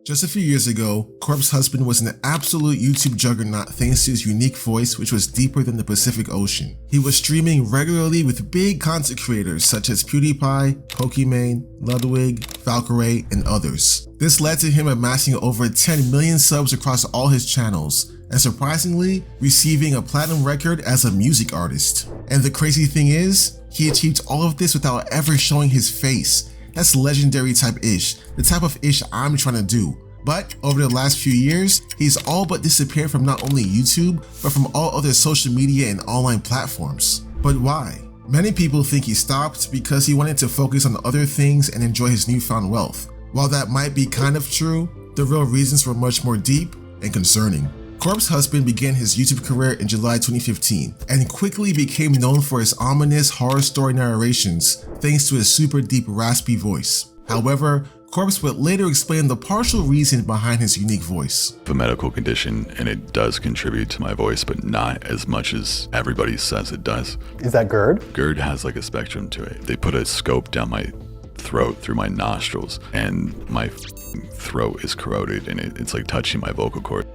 Just a few years ago, Corp's husband was an absolute YouTube juggernaut thanks to his unique voice, which was deeper than the Pacific Ocean. He was streaming regularly with big content creators such as Pewdiepie, Pokimane, Ludwig, Valkyrae, and others. This led to him amassing over 10 million subs across all his channels, and surprisingly, receiving a platinum record as a music artist. And the crazy thing is, he achieved all of this without ever showing his face. That's legendary type ish, the type of ish I'm trying to do. But over the last few years, he's all but disappeared from not only YouTube, but from all other social media and online platforms. But why? Many people think he stopped because he wanted to focus on other things and enjoy his newfound wealth. While that might be kind of true, the real reasons were much more deep and concerning. Corp's husband began his YouTube career in July 2015 and quickly became known for his ominous horror story narrations thanks to his super deep raspy voice. However, Corp's would later explain the partial reason behind his unique voice. A medical condition, and it does contribute to my voice, but not as much as everybody says it does. Is that GERD? GERD has like a spectrum to it. They put a scope down my throat through my nostrils, and my throat is corroded, and it's like touching my vocal cord.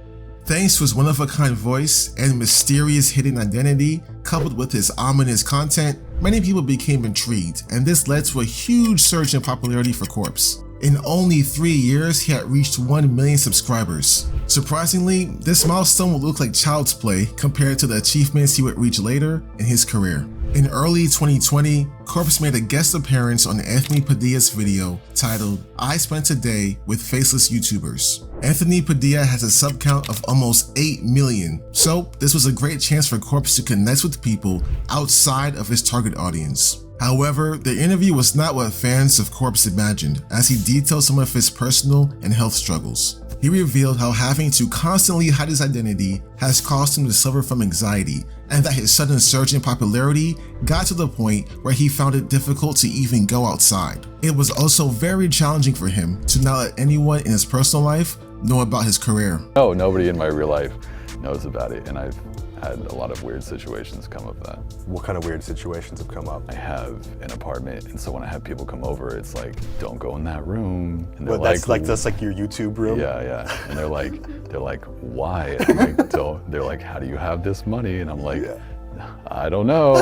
Thanks to his one-of-a-kind voice and mysterious hidden identity, coupled with his ominous content, many people became intrigued, and this led to a huge surge in popularity for Corp's. In only 3 years, he had reached 1 million subscribers. Surprisingly, this milestone would look like child's play compared to the achievements he would reach later in his career. In early 2020, Corp's made a guest appearance on Anthony Padilla's video titled "I Spent a Day with Faceless YouTubers." Anthony Padilla has a sub count of almost 8 million, so this was a great chance for Corp's to connect with people outside of his target audience. However, the interview was not what fans of Corp's imagined, as he detailed some of his personal and health struggles. He revealed how having to constantly hide his identity has caused him to suffer from anxiety, and that his sudden surge in popularity got to the point where he found it difficult to even go outside. It was also very challenging for him to not let anyone in his personal life know about his career. No, nobody in my real life knows about it, and I've had a lot of weird situations come of that. What kind of weird situations have come up? I have an apartment, and so when I have people come over, it's like, don't go in that room. And Well, that's like your YouTube room? Yeah. And they're like, why? And I'm like, they're like, how do you have this money? And I'm like, I don't know.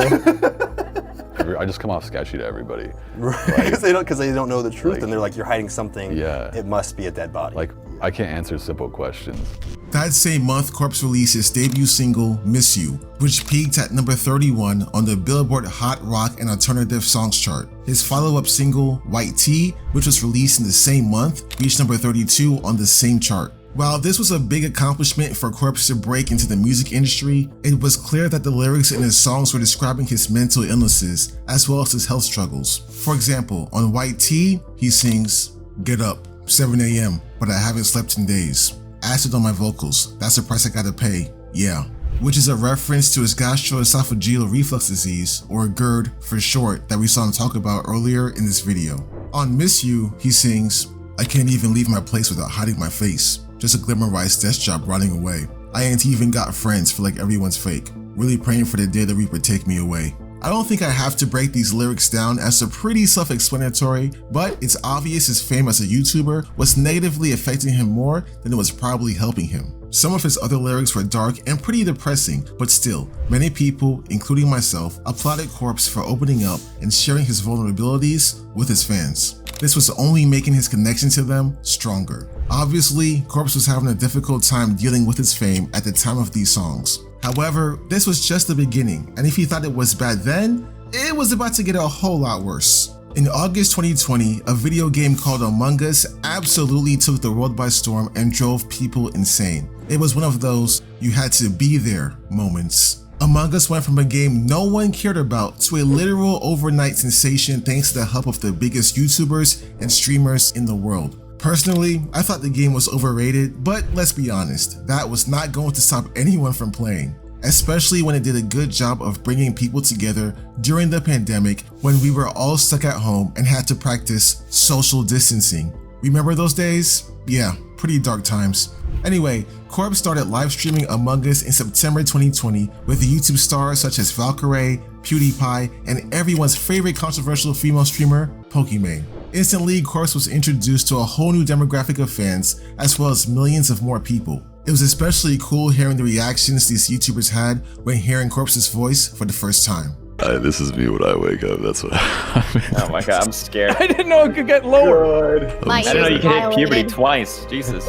I just come off sketchy to everybody. Right, because they don't know the truth, and they're like, you're hiding something. Yeah. It must be a dead body. Like, I can't answer simple questions. That same month, Corp's released his debut single, "Miss You," which peaked at number 31 on the Billboard Hot Rock and Alternative Songs chart. His follow-up single, "White Tea," which was released in the same month, reached number 32 on the same chart. While this was a big accomplishment for Corp's to break into the music industry, it was clear that the lyrics in his songs were describing his mental illnesses as well as his health struggles. For example, on "White Tea," he sings, "Get up, 7 a.m., but I haven't slept in days. Acid on my vocals, that's the price I gotta pay, yeah." Which is a reference to his gastroesophageal reflux disease, or GERD for short, that we saw him talk about earlier in this video. On "Miss You," he sings, "I can't even leave my place without hiding my face. Just a glamorized desk job running away. I ain't even got friends, feel like everyone's fake. Really praying for the day the Reaper take me away." I don't think I have to break these lyrics down as they're pretty self-explanatory, but it's obvious his fame as a YouTuber was negatively affecting him more than it was probably helping him. Some of his other lyrics were dark and pretty depressing, but still, many people, including myself, applauded Corp's for opening up and sharing his vulnerabilities with his fans. This was only making his connection to them stronger. Obviously, Corp's was having a difficult time dealing with his fame at the time of these songs. However, this was just the beginning, and if you thought it was bad then, it was about to get a whole lot worse. In August 2020, a video game called Among Us absolutely took the world by storm and drove people insane. It was one of those you had to be there moments. Among Us went from a game no one cared about to a literal overnight sensation thanks to the help of the biggest YouTubers and streamers in the world. Personally, I thought the game was overrated, but let's be honest, that was not going to stop anyone from playing, especially when it did a good job of bringing people together during the pandemic when we were all stuck at home and had to practice social distancing. Remember those days? Yeah, pretty dark times. Anyway, Corp started live streaming Among Us in September 2020 with YouTube stars such as Valkyrae, Pewdiepie, and everyone's favorite controversial female streamer, Pokimane. Instantly, Corpse was introduced to a whole new demographic of fans, as well as millions of more people. It was especially cool hearing the reactions these YouTubers had when hearing Corpse's voice for the first time. This is me when I wake up. That's what Oh my god, I'm scared. I didn't know it could get lower. I didn't know you could hit puberty twice. Jesus.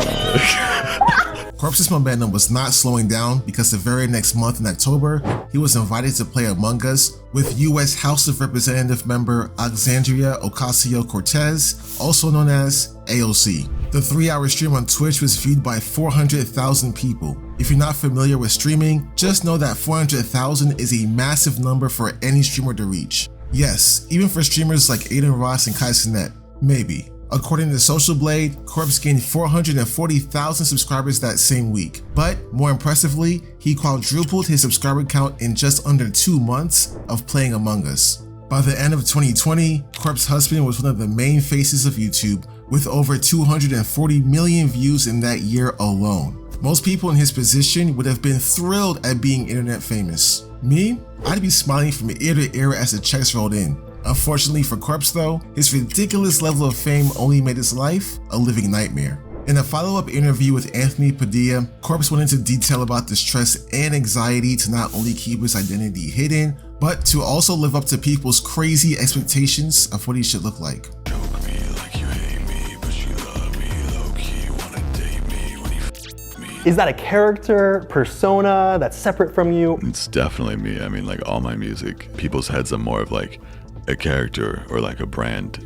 Corpse's momentum was not slowing down because the very next month in October, he was invited to play Among Us with US House of Representative member Alexandria Ocasio-Cortez, also known as AOC. The 3-hour stream on Twitch was viewed by 400,000 people. If you're not familiar with streaming, just know that 400,000 is a massive number for any streamer to reach. Yes, even for streamers like Aiden Ross and Kai Cenat, maybe. According to Social Blade, Corpse gained 440,000 subscribers that same week. But more impressively, he quadrupled his subscriber count in just under 2 months of playing Among Us. By the end of 2020, Corpse's husband was one of the main faces of YouTube, with over 240 million views in that year alone. Most people in his position would have been thrilled at being internet famous. Me? I'd be smiling from ear to ear as the checks rolled in. Unfortunately for Corpse though, his ridiculous level of fame only made his life a living nightmare. In a follow-up interview with Anthony Padilla, Corpse went into detail about the stress and anxiety to not only keep his identity hidden, but to also live up to people's crazy expectations of what he should look like. Is that a character, persona that's separate from you? It's definitely me. I mean, like all my music, people's heads are more of like a character or like a brand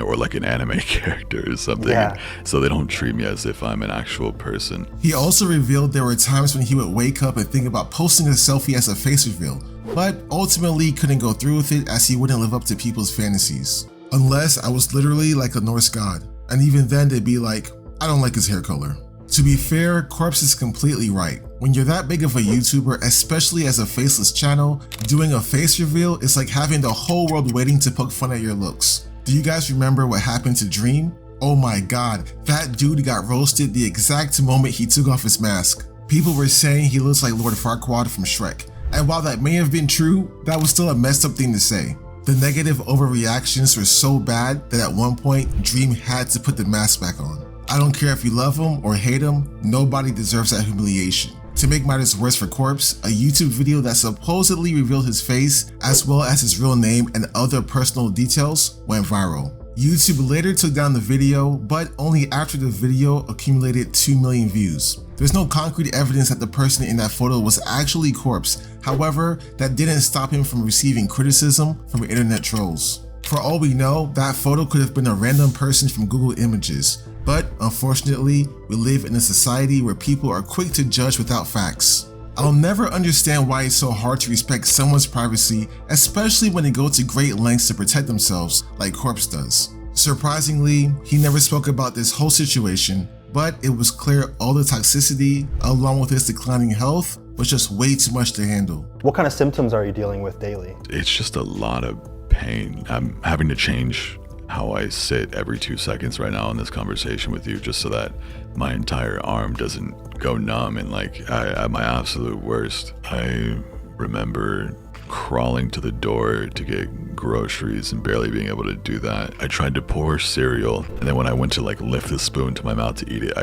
or like an anime character or something. Yeah. So they don't treat me as if I'm an actual person. He also revealed there were times when he would wake up and think about posting a selfie as a face reveal, but ultimately couldn't go through with it as he wouldn't live up to people's fantasies. Unless I was literally like a Norse god, and even then they'd be like, I don't like his hair color. To be fair, Corpse is completely right. When you're that big of a YouTuber, especially as a faceless channel, doing a face reveal is like having the whole world waiting to poke fun at your looks. Do you guys remember what happened to Dream? Oh my god, that dude got roasted the exact moment he took off his mask. People were saying he looks like Lord Farquaad from Shrek. And while that may have been true, that was still a messed up thing to say. The negative overreactions were so bad that at one point, Dream had to put the mask back on. I don't care if you love him or hate him, nobody deserves that humiliation. To make matters worse for Corpse, a YouTube video that supposedly revealed his face, as well as his real name and other personal details, went viral. YouTube later took down the video, but only after the video accumulated 2 million views. There's no concrete evidence that the person in that photo was actually Corpse, however, that didn't stop him from receiving criticism from internet trolls. For all we know, that photo could have been a random person from Google Images, but unfortunately, we live in a society where people are quick to judge without facts. I'll never understand why it's so hard to respect someone's privacy, especially when they go to great lengths to protect themselves, like Corpse does. Surprisingly, he never spoke about this whole situation, but it was clear all the toxicity, along with his declining health, was just way too much to handle. What kind of symptoms are you dealing with daily? It's just a lot of pain. I'm having to change how I sit every 2 seconds right now in this conversation with you, just so that my entire arm doesn't go numb and like at my absolute worst. I remember crawling to the door to get groceries and barely being able to do that. I tried to pour cereal, and then when I went to like lift the spoon to my mouth to eat it,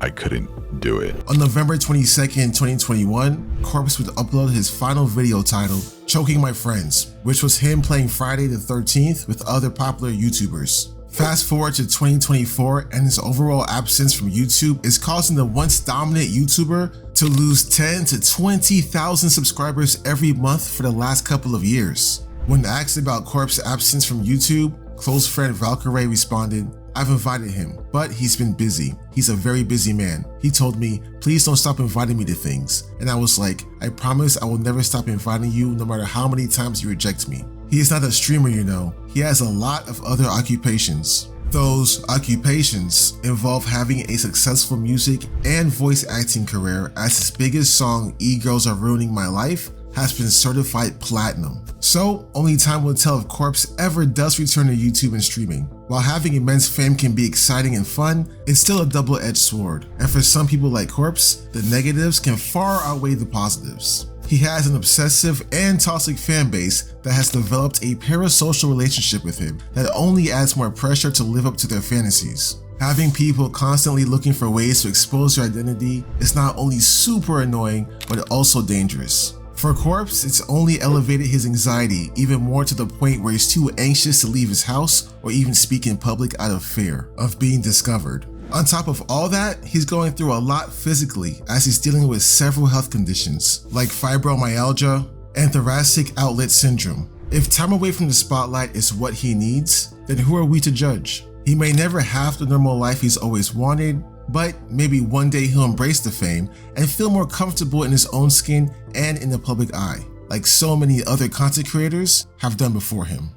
I couldn't do it. On November 22nd, 2021, Corpse would upload his final video titled Choking My Friends, which was him playing Friday the 13th with other popular YouTubers. Fast forward to 2024, and his overall absence from YouTube is causing the once dominant YouTuber to lose 10 to 20,000 subscribers every month for the last couple of years. When asked about Corpse's absence from YouTube, close friend Valkyrie responded, I've invited him, but he's been busy. He's a very busy man. He told me, please don't stop inviting me to things. And I was like, I promise I will never stop inviting you no matter how many times you reject me. He is not a streamer, you know. He has a lot of other occupations. Those occupations involve having a successful music and voice acting career, as his biggest song, E-Girls Are Ruining My Life, has been certified platinum. So only time will tell if Corpse ever does return to YouTube and streaming. While having immense fame can be exciting and fun, it's still a double-edged sword. And for some people like Corpse, the negatives can far outweigh the positives. He has an obsessive and toxic fan base that has developed a parasocial relationship with him that only adds more pressure to live up to their fantasies. Having people constantly looking for ways to expose your identity is not only super annoying, but also dangerous. For Corpse, it's only elevated his anxiety even more to the point where he's too anxious to leave his house or even speak in public out of fear of being discovered. On top of all that, he's going through a lot physically as he's dealing with several health conditions like fibromyalgia and thoracic outlet syndrome. If time away from the spotlight is what he needs, then who are we to judge? He may never have the normal life he's always wanted, but maybe one day he'll embrace the fame and feel more comfortable in his own skin and in the public eye, like so many other content creators have done before him.